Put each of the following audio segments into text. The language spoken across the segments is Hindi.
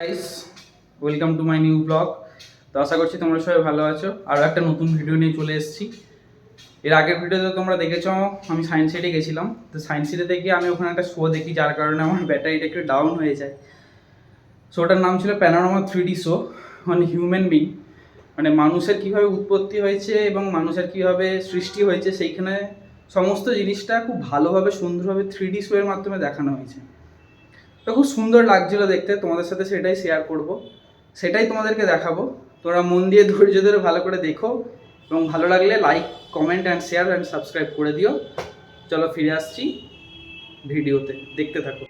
Guys, welcome to my new blog. তো আশা করছি তোমরা সবাই ভালো আছো। আরও একটা নতুন ভিডিও নিয়ে চলে এসেছি। এর আগের ভিডিওতে তোমরা দেখেছো আমি সায়েন্স সিটি গেছিলাম। তো সায়েন্স সিটিতে গিয়ে আমি ওখানে একটা শো দেখি, যার কারণে আমার ব্যাটারিটা একটু ডাউন হয়ে যায়। শোটার নাম ছিল panorama 3D show on human being, মানে মানুষের কীভাবে উৎপত্তি হয়েছে এবং মানুষের কীভাবে সৃষ্টি হয়েছে, সেইখানে সমস্ত জিনিসটা খুব ভালোভাবে সুন্দরভাবে 3D শো এর মাধ্যমে দেখানো হয়েছে। তো খুব সুন্দর লাগছিলো দেখতে, তোমাদের সাথে সেটাই শেয়ার করব, সেটাই তোমাদেরকে দেখাবো। তোমরা মন দিয়ে ধৈর্য ধরে ভালো করে দেখো এবং ভালো লাগলে like, comment and share and subscribe করে দিও। চলো ফিরে আসছি ভিডিওতে, দেখতে থাকো।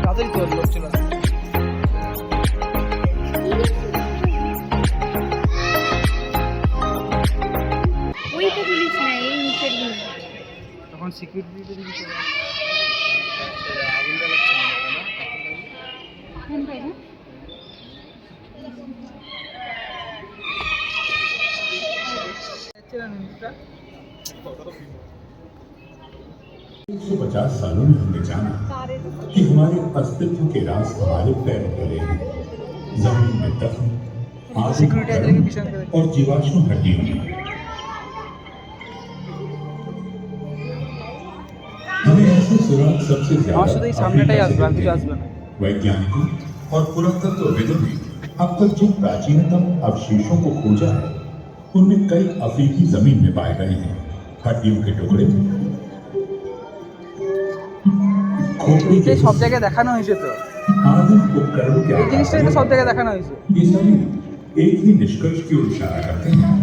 তাড়াতাড়ি তো লোক চলে আসে। ওইটা তুলিস না, এই নিচের গুলো। তখন সিকিউরিটি যদি চলে আগুনটা লাগছে না না হ্যাঁ ভাই, হ্যাঁ 150 सालों में हमने जाना कि हमारे अस्तित्व के राज हमारे पैरों तले हैं, जमीन में दफन, और जीवाश्म हड्डियों में। हमें ऐसे सुराग सबसे ज्यादा वैज्ञानिकों और पुरातत्वविदों ने अब तक जो प्राचीनतम अवशेषों को खोजा है, उनमें कई अफ्रीकी जमीन में पाए गए हैं। हड्डियों के टुकड़े, সব জায়গায় দেখানো হয়েছে। তো आदिम उपकरणों के এই জিনিসটা তো সব জায়গায় দেখানো হয়েছে। ये सभी एक ही निष्कर्ष की ओर इशारा करते हैं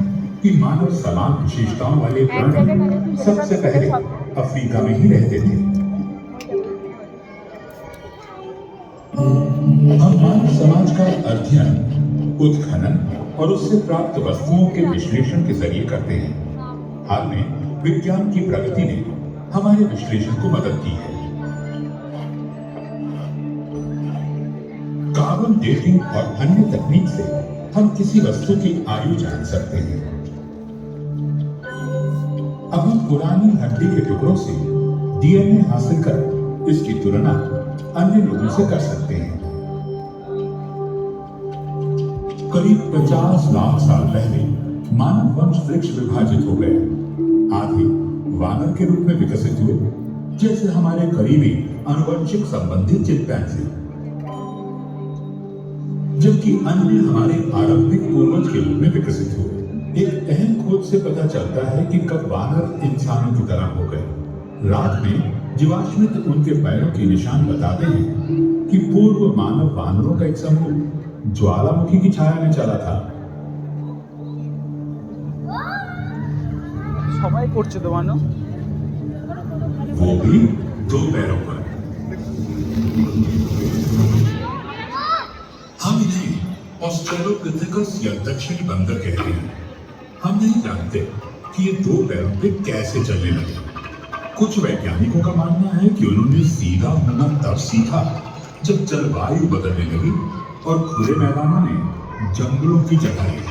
कि मानव समान विशेषताओं वाले प्राणी सबसे पहले अफ्रीका में ही रहते थे। हम मानव समाज का अध्ययन उत्खनन और उससे प्राप्त वस्तुओं के विश्लेषण के जरिए करते हैं। हाल में विज्ञान की प्रगति ने हमारे विश्लेषण को मदद की है। कार्बन डेटिंग और अन्य तकनीक से हम किसी वस्तु की आयु जान सकते हैं। अब हम पुरानी हड्डी के टुकड़ों से डीएनए हासिल कर इसकी तुलना अन्य लोगों से कर सकते हैं। करीब 50 लाख साल पहले मानव वंश वृक्ष विभाजित हो गए। आधे वानर के रूप में विकसित हुए, जैसे हमारे करीबी आनुवंशिक संबंधी चिंपैंजी, जबकि अन्य हमारे आरंभिक पूर्वज के रूप में विकसित हुए। एक अहम खोज से पता चलता है कि कब वानर इंसानों की तरह हो गए। रात में जीवाश्मित उनके पैरों के निशान बताते हैं कि पूर्व मानव वानरों का एक समूह ज्वालामुखी की छाया में चला था। সবাই করছে তো মানো, वो भी 2 पैरों पर। हम इन्हें ऑस्ट्रेलोपिथेकस या दक्षिणी बंदर कहते हैं। हम नहीं जानते कि ये 2 पैरों पे कैसे चलने लगे। कुछ वैज्ञानिकों का मानना है कि उन्होंने सीधा होना तब सीखा जब जलवायु बदलने लगी और खुले मैदानों ने जंगलों की जगह ली।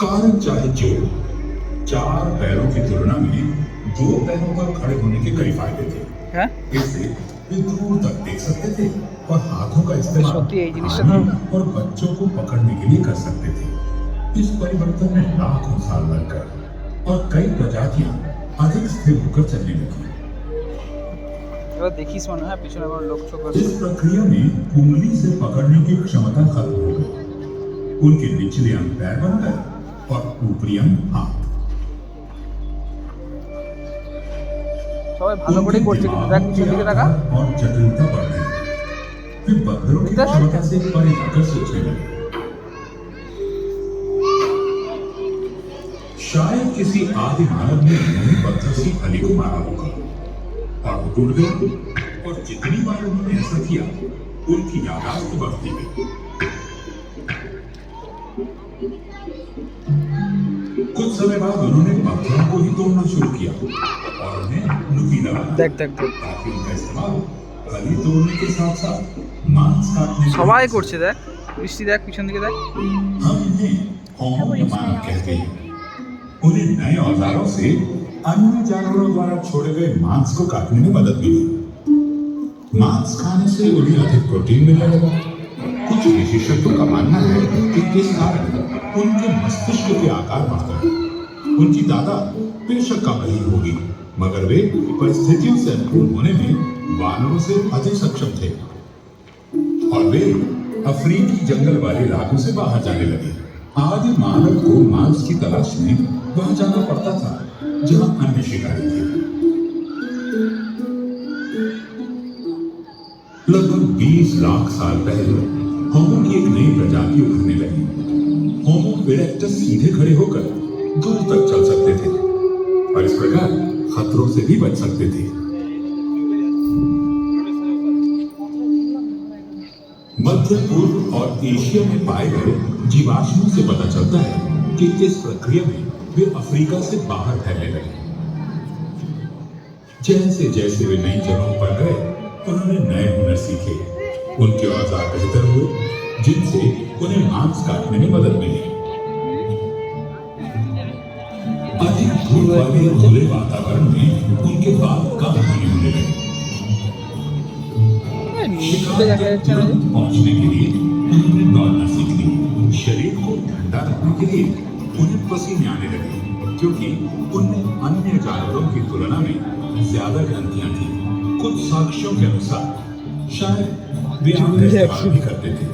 कारण चाहे जो, 4 पैरों की तुलना में 2 पैरों पर खड़े होने के कई फायदे थे। इससे वे दूर तक देख सकते थे और हाथों का इस्तेमाल और बच्चों को पकड़ने के लिए कर सकते थे। इस परिवर्तन में लाखों साल लगकर और कई प्रजातियां अधिक स्थिर होकर चलने लगी। এবার দেখিস মনে হয় পিছনে আমার লোক ছোক আছে। इस प्रक्रिया में उंगली से पकड़ने की क्षमता खत्म हो गई। उनके निचले अंग पैर बन गए और ऊपरी अंग हाथ। সবাই ভালো করেই করছে কিন্তু দেখ পিছন দিকে টাকা। और जटिलता बढ़ गई। फिर बंदरों की क्षमता से परे जाकर सोचने लगे। शायद किसी आदि मानव ने उन्हें पत्थर से फली को मारा होगा और वो टूट गई। और जितनी बार उन्होंने ऐसा किया उनकी यादाश्त बढ़ती गई। कुछ समय बाद उन्होंने पत्थरों को ही तोड़ना शुरू किया और उन्हें नुकीला बनाया দেখ দেখ देख ताकि उनका इस्तेमाल फली तोड़ने के साथ साथ मांस काटने के সবাই लिए। করছে দেখ বৃষ্টি দেখ পিছন দিকে দেখ। हम इन्हें होमो मानव कहते हैं। उन्हें नए औजारों से अन्य जानवरों द्वारा छोड़े गए मांस को काटने में मदद मिली। मांस खाने से उन्हें अधिक प्रोटीन मिलने लगा। कुछ विशेषज्ञों का मानना है कि इस कारण उनके मस्तिष्क के आकार बढ़ गए। उनकी दादा बेशक कम रही होगी, मगर वे परिस्थितियों से अनुकूल होने में वानरों से अधिक सक्षम थे और वे अफ्रीकी जंगल वाले इलाकों से बाहर जाने लगे। आदि मानव को मांस की तलाश में वहां जाना पड़ता था जहां अन्य शिकारी थे। लगभग 20 लाख साल पहले होमो की एक नई प्रजाति उभरने लगी। होमो इरेक्टस सीधे खड़े होकर दूर तक चल सकते थे और इस प्रकार खतरों से भी बच सकते थे। मध्य पूर्व और एशिया में पाए गए जीवाश्मों से पता चलता है कि इस प्रक्रिया में वे अफ्रीका से बाहर फैलने लगे। जैसे जैसे वे नई जगहों पर गए उन्होंने नए हुनर सीखे। उनके औजार बेहतर हुए जिनसे उन्हें मांस काटने में मदद मिली। अधिक धूल वाले खुले वातावरण में उनके बाल कम होने लगे। शिकार के तुरंत पहुंचने के लिए उन्होंने दौड़ना सीख ली। शरीर को ठंडा रखने के लिए उन्हें पसीने आने लगे क्योंकि उनमें अन्य जानवरों की तुलना में ज्यादा ग्रंथियां थी। कुछ साक्ष्यों के अनुसार शायद वे आम का इस्तेमाल भी करते थे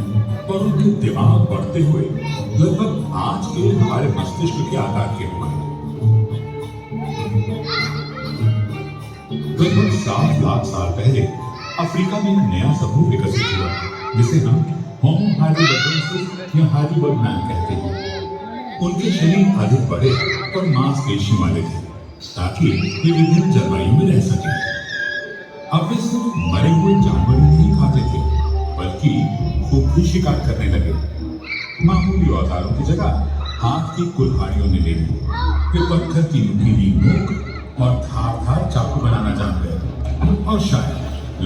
और उनके दिमाग बढ़ते हुए लगभग आज के हमारे मस्तिष्क के आकार के हो गए। लगभग 7 लाख साल पहले अफ्रीका में एक नया समूह विकसित हुआ जिसे हम होमो हाइडेलबर्गेंसिस या हाइडेलबर्गमैन कहते हैं। उनके शरीर अधिक बड़े और मांसपेशी वाले थे ताकि वे विभिन्न जलवायु में रह सकें। अब वे सिर्फ मरे हुए जानवर ही नहीं खाते थे बल्कि खुद भी शिकार करने लगे। मामूली औजारों की जगह हाथ की कुल्हाड़ियों ने ले ली। वे पत्थर की नुकीली नोक और धारदार चाकू बनाना जान गए और शायद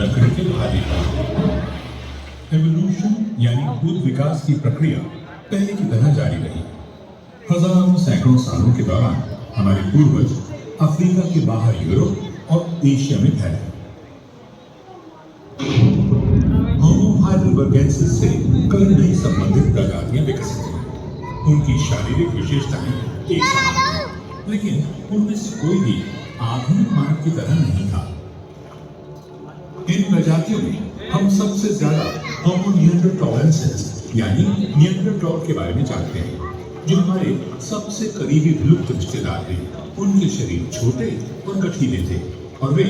लकड़ी के भाले का। एवोल्यूशन यानी खुद विकास की प्रक्रिया पहले की तरह जारी रही। हजारों सैकड़ों सालों के दौरान हमारे पूर्वज अफ्रीका के बाहर यूरोप और एशिया में फैले। होमो हाइडेलबर्गेंसिस से कई नई संबंधित प्रजातियां विकसित हुई। उनकी शारीरिक विशेषताएं एक समान थी, लेकिन उनमें से कोई भी आधुनिक मानव की तरह नहीं था। इन प्रजातियों में हम सबसे ज्यादा होमो निएंडरथालेंसिस यानी निएंडरथॉल के बारे में जानते हैं, जो हमारे सबसे करीबी विलुप्त रिश्तेदार थे। उनके शरीर छोटे और गठीले थे और वे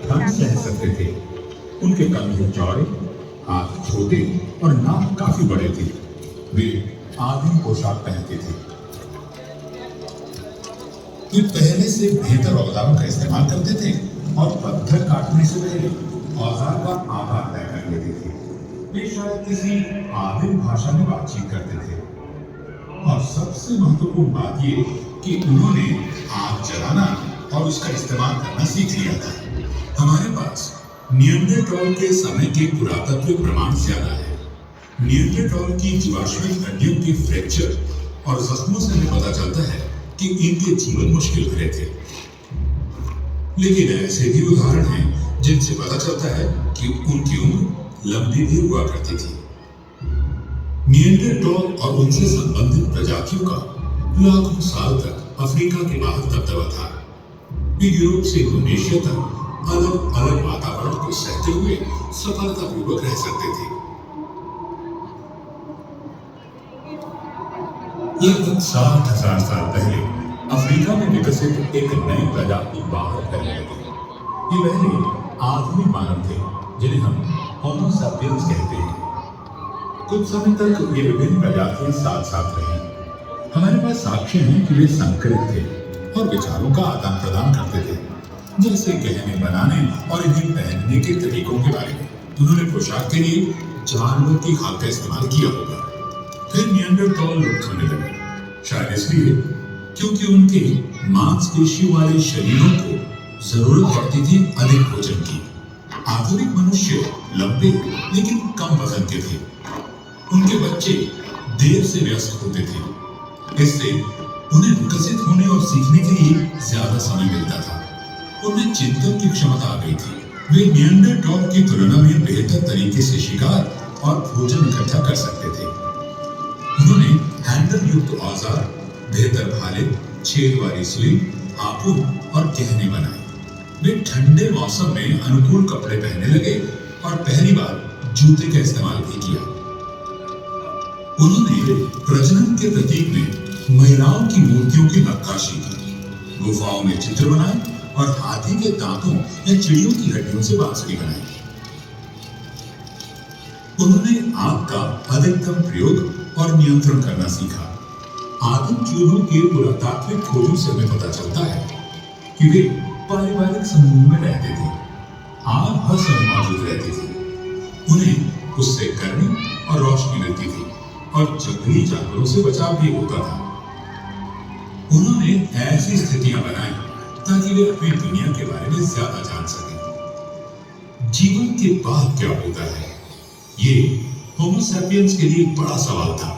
ठंड सह सकते थे। उनके कंधे चौड़े, हाथ छोटे और नाक काफी बड़े थे। वे आधुनिक पोशाक पहनते थे। वे पहले से बेहतर औजारों का इस्तेमाल करते थे और पत्थर काटने से पहले औजार का आकार तय कर लेते थे। वे शायद किसी आदिम भाषा में बातचीत करते थे और सबसे महत्वपूर्ण बात ये कि उन्होंने आग जलाना और उसका इस्तेमाल करना सीख लिया था। हमारे पास निएंडरथॉल के समय के पुरातत्व प्रमाण ज्यादा है। निएंडरथॉल की जीवाश्मिक हड्डियों के फ्रैक्चर और जख्मों से हमें पता चलता है कि इनके जीवन मुश्किल भरे थे। लेकिन ऐसे भी उदाहरण हैं जिनसे पता चलता है कि उनकी उम्र लंबी भी हुआ करती थी। निएंडरथॉल और उनसे संबंधित प्रजातियों का लाखों साल तक अफ्रीका के बाहर दबदबा था। वे यूरोप से इंडोनेशिया तक अलग अलग वातावरण को सहते हुए सफलतापूर्वक रह सकते थे। लगभग 60,000 साल पहले अफ्रीका में विकसित एक नई प्रजाति बाहर फैलने लगी। ये पहले आधुनिक मानव थे जिन्हें हम होमो सैपियंस कहते हैं। कुछ समय तक ये विभिन्न प्रजातियां साथ साथ रही। हमारे पास साक्ष्य हैं कि वे संकरित थे और विचारों का आदान प्रदान करते थे, जैसे गहने बनाने और इन्हें पहनने के तरीकों के बारे में। उन्होंने पोशाक के लिए जानवर की खाल का इस्तेमाल किया होगा। फिर निएंडरथॉल लुप्त होने लगे, शायद इसलिए क्योंकि उनके मांसपेशियों वाले शरीरों को जरूरत पड़ती थी अधिक भोजन की। आधुनिक मनुष्य लंबे लेकिन कम वजन के थे। उनके बच्चे देर से व्यस्त होते थे, इससे उन्हें विकसित होने और सीखने के लिए ज्यादा समय मिलता था। उनमें चिंतन की क्षमता आ गई थी। वे निएंडरथॉल की तुलना में बेहतर तरीके से शिकार और भोजन इकट्ठा कर सकते थे। उन्होंने हैंडल युक्त औजार, बेहतर भाले, छेद वाली सुई, हापुड़ और गहने बनाए। वे ठंडे मौसम में अनुकूल कपड़े पहनने लगे और पहली बार जूते का इस्तेमाल भी किया। उन्होंने प्रजनन के प्रतीक में महिलाओं की मूर्तियों की नक्काशी की, गुफाओं में चित्र बनाए और हाथी के दांतों या चिड़ियों की हड्डियों से बांसुरी बनाई। उन्होंने आग का अधिकतम प्रयोग और नियंत्रण करना सीखा। आदिम चूहों के पुरातात्विक खोजों से हमें पता चलता है कि वे पारिवारिक समूह में रहते थे। आग हर समय मौजूद रहती थी। उन्हें उससे गर्मी और रोशनी मिलती थी और जंगली जानवरों से बचाव भी होता था। उन्होंने ऐसी स्थितियां बनाई ताकि वे अपनी दुनिया के बारे में ज्यादा जान सकें। जीवन के बाद क्या होता है, ये होमो सैपियंस के लिए एक बड़ा सवाल था।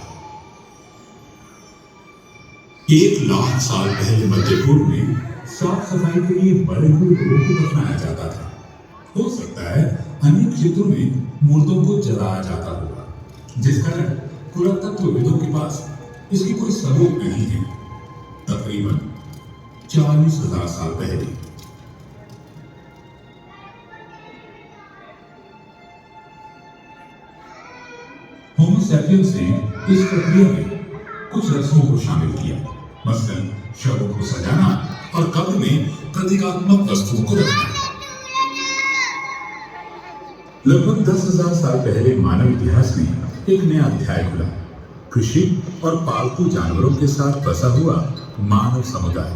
1 लाख साल पहले मध्य पूर्व में साफ सफाई के लिए बड़े हुए लोगों को दफनाया जाता था। हो सकता है अनेक क्षेत्रों में मुर्दों को जलाया जाता होगा, जिस कारण पुरातत्वविदों के पास इसकी कोई सबूत नहीं है। तकरीबन 40,000 साल पहले होमो सैपियंस ने इस प्रक्रिया में कुछ रस्मों को शामिल किया, मसलन शवों को सजाना और कब्र में प्रतीकात्मक वस्तुओं को रखना। लगभग 10,000 साल पहले मानव इतिहास में एक नया अध्याय खुला। कृषि और पालतू जानवरों के साथ बसा हुआ मानव समुदाय।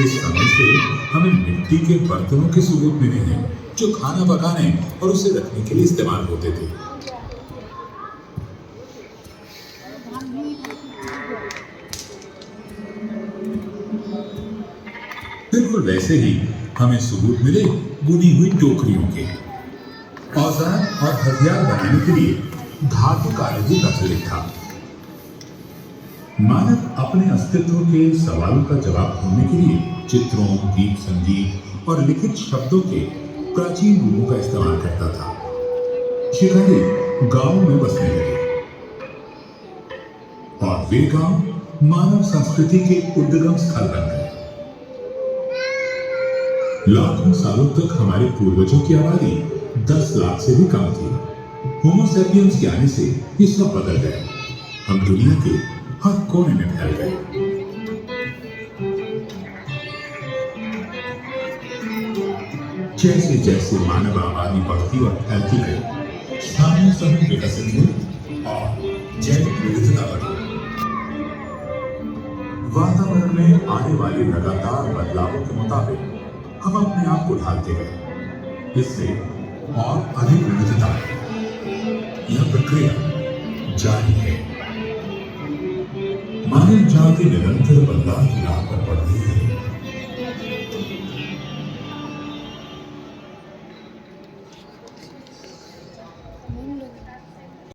इस समय से हमें मिट्टी के बर्तनों के सबूत मिले हैं जो खाना पकाने और उसे रखने के लिए इस्तेमाल होते थे। बिल्कुल वैसे ही हमें सबूत मिले बुनी हुई टोकरियों के। औजार और हथियार बनाने के लिए धातु कार्य भी प्रचलित था। मानव अपने अस्तित्व के सवालों का जवाब ढूंढने के लिए चित्रों, गीत संगीत और लिखित शब्दों के प्राचीन रूपों का इस्तेमाल करता था। शिकारी गांवों में बसने लगे और वे गांव मानव संस्कृति के उद्गम स्थल बन गए। लाखों सालों तक हमारे पूर्वजों की आबादी 10 लाख से भी कम थी। होमो सैपियंस के आने से ये सब बदल गया। हम दुनिया के हर कोने में फैल गए। जैसे जैसे मानव आबादी बढ़ती और फैलती गई, स्थानीय समूह विकसित हुए और जैविक विविधता बढ़ी। वातावरण में आने वाले लगातार बदलावों के मुताबिक हम अपने आप को ढालते गए। इससे और अधिक विविधता है। यह प्रक्रिया जारी है। मानव जाति निरंतर बदलाव की राह पर बढ़ रही है।